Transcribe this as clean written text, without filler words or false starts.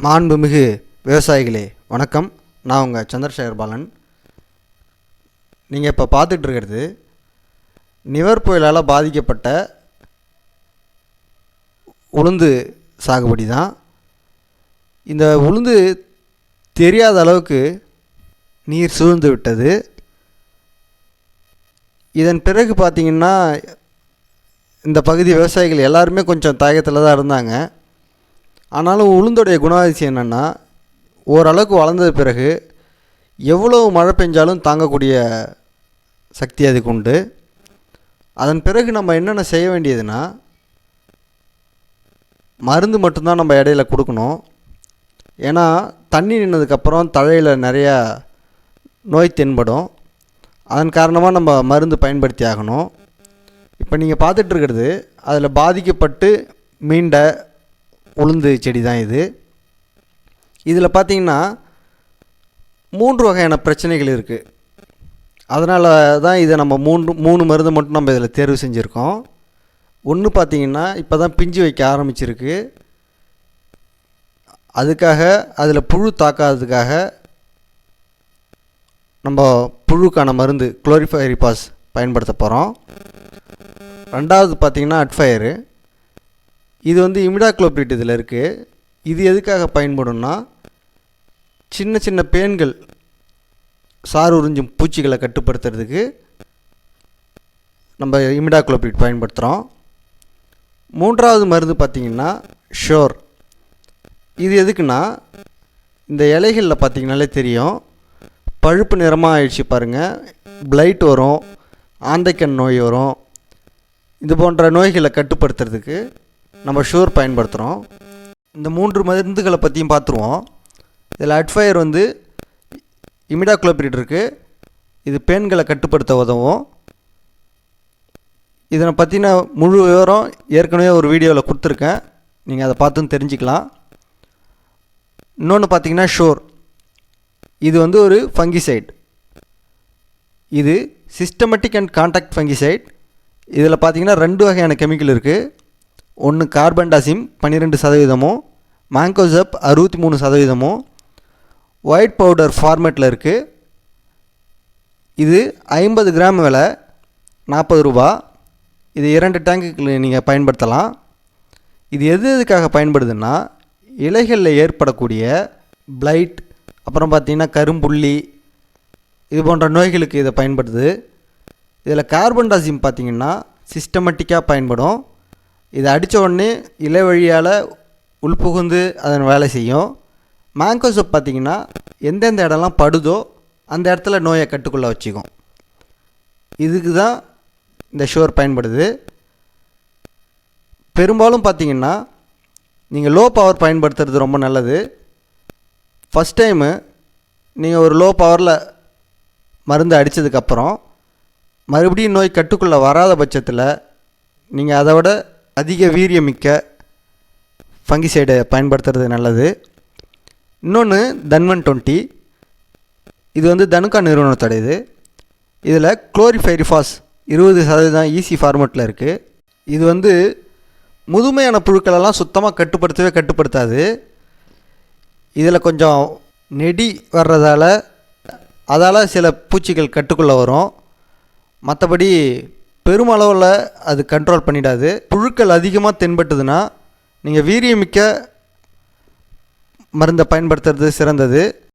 மாண்புமிகு விவசாயிகளே வணக்கம். நான் உங்கள் சந்திரசேகர் பாலன். நீங்கள் இப்போ பார்த்துட்ருக்கிறது நிவர் புயலால் பாதிக்கப்பட்ட உளுந்து சாகுபடி தான். இந்த உளுந்து தெரியாத அளவுக்கு நீர் சூழ்ந்து விட்டது. இதன் பிறகு பார்த்திங்கன்னா இந்த பகுதி விவசாயிகள் எல்லாருமே கொஞ்சம் தயக்கத்தில் தான் இருந்தாங்க. ஆனாலும் உளுந்துடைய குணாதிசயம் என்னென்னா, ஓரளவுக்கு வளர்ந்தது பிறகு எவ்வளோ மழை பெஞ்சாலும் தாங்கக்கூடிய சக்தி அதுக்கு உண்டு. அதன் பிறகு நம்ம என்னென்ன செய்ய வேண்டியதுன்னா, மருந்து மட்டும்தான் நம்ம இடையில கொடுக்கணும். ஏன்னா தண்ணி நின்றதுக்கப்புறம் தழையில் நிறையா நோய் தென்படும். அதன் காரணமாக நம்ம மருந்து பயன்படுத்தி ஆகணும். இப்போ நீங்கள் பார்த்துட்ருக்கிறது அதில் பாதிக்கப்பட்டு மீண்ட உளுந்து செடி தான் இது. இதில் பார்த்திங்கன்னா 3 வகையான பிரச்சனைகள் இருக்குது. அதனால தான் இதை நம்ம மூணு மருந்து மட்டும் நம்ம இதில் தேர்வு செஞ்சுருக்கோம். ஒன்று பார்த்திங்கன்னா இப்போ தான் பிஞ்சு வைக்க ஆரம்பிச்சிருக்கு. அதுக்காக அதில் புழு தாக்காததுக்காக நம்ம புழுக்கான மருந்து குளோரிஃபைரிபாஸ் பயன்படுத்த போகிறோம். ரெண்டாவது பார்த்திங்கன்னா அட்ஃபயரு. இது இமிடாக்ளோபிரிட் இதில் இருக்குது. இது எதுக்காக பயன்படும்னா, சின்ன சின்ன பேன்கள் சாறு உறிஞ்சும் பூச்சிகளை கட்டுப்படுத்துறதுக்கு நம்ம இமிடாக்ளோபிரிட் பயன்படுத்துகிறோம். மூன்றாவது மருந்து பார்த்திங்கன்னா ஷோர். இது எதுக்குன்னா, இந்த இலைகளில் பார்த்திங்கனாலே தெரியும், பழுப்பு நிறமாக ஆயிடுச்சு பாருங்கள். பிளைட் வரும், ஆந்தைக்கண் நோய் வரும். இது போன்ற நோய்களை கட்டுப்படுத்துறதுக்கு நம்ம ஷோர் பயன்படுத்துகிறோம். இந்த 3 மருந்துகளை பற்றியும் பார்த்துருவோம். இதில் அட்ஃபயர் இமிடாக்ளோபிரிட் இருக்குது. இது பேன்களை கட்டுப்படுத்த உதவும். இதனை பற்றின முழு விவரம் ஏற்கனவே ஒரு வீடியோவில் கொடுத்துருக்கேன், நீங்கள் அதை பார்த்துன்னு தெரிஞ்சுக்கலாம். இன்னொன்று பார்த்திங்கன்னா ஷோர். இது ஒரு ஃபங்கிசைட். இது சிஸ்டமேட்டிக் அண்ட் கான்டாக்ட் ஃபங்கிசைட். இதில் பார்த்திங்கன்னா 2 வகையான கெமிக்கல் இருக்குது. ஒன்று கார்பன்டாசிம் 12%, மேங்கோசப் 63%, ஒயிட் பவுடர் ஃபார்மேட்டில் இருக்குது. இது 50 கிராம் விலை 40 ரூபா. இது 2 டேங்குக்கு நீங்கள் பயன்படுத்தலாம். இது எதுக்காக பயன்படுதுன்னா, இலைகளில் ஏற்படக்கூடிய பிளைட், அப்புறம் பார்த்திங்கன்னா கரும்புள்ளி, இது போன்ற நோய்களுக்கு இதை பயன்படுது. இதில் கார்பன்டாசிம் பார்த்திங்கன்னா சிஸ்டமேட்டிக்காக பயன்படும். இதை அடித்த உடனே இலை வழியால் உள்புகுந்து அதன் வேலை செய்யும். மேங்கோசப் பார்த்திங்கன்னா எந்தெந்த இடம்லாம் படுதோ அந்த இடத்துல நோயை கட்டுக்குள்ளே வச்சுக்கும். இதுக்கு தான் இந்த ஷோர் பயன்படுது. பெரும்பாலும் பார்த்திங்கன்னா நீங்கள் லோ பவர் பயன்படுத்துறது ரொம்ப நல்லது. ஃபஸ்ட் டைமு நீங்கள் ஒரு லோ பவரில் மருந்து அடித்ததுக்கப்புறம் மறுபடியும் நோய் கட்டுக்குள்ளே வராத பட்சத்தில் நீங்கள் அதை விட அதிக வீரியமிக்க ஃபங்கிசைடை பயன்படுத்துறது நல்லது. இன்னொன்று தன்வன் 20. இது தனுக்கா நிறுவனத்தோடையது. இதில் குளோரிஃபைரிபாஸ் 20% ஈஸி ஃபார்மேட்டில் இருக்குது. இது முதுமையான புழுக்களெல்லாம் சுத்தமாக கட்டுப்படுத்தாது. இதில் கொஞ்சம் நெடி வர்றதால அதால் சில பூச்சிகள் கட்டுக்குள்ளே வரும். மற்றபடி பெருமளவில் அது கண்ட்ரோல் பண்ணிடாது. புழுக்கள் அதிகமாக தென்பட்டுதுன்னா நீங்கள் வீரியமிக்க மருந்தை பயன்படுத்துறது சிறந்தது.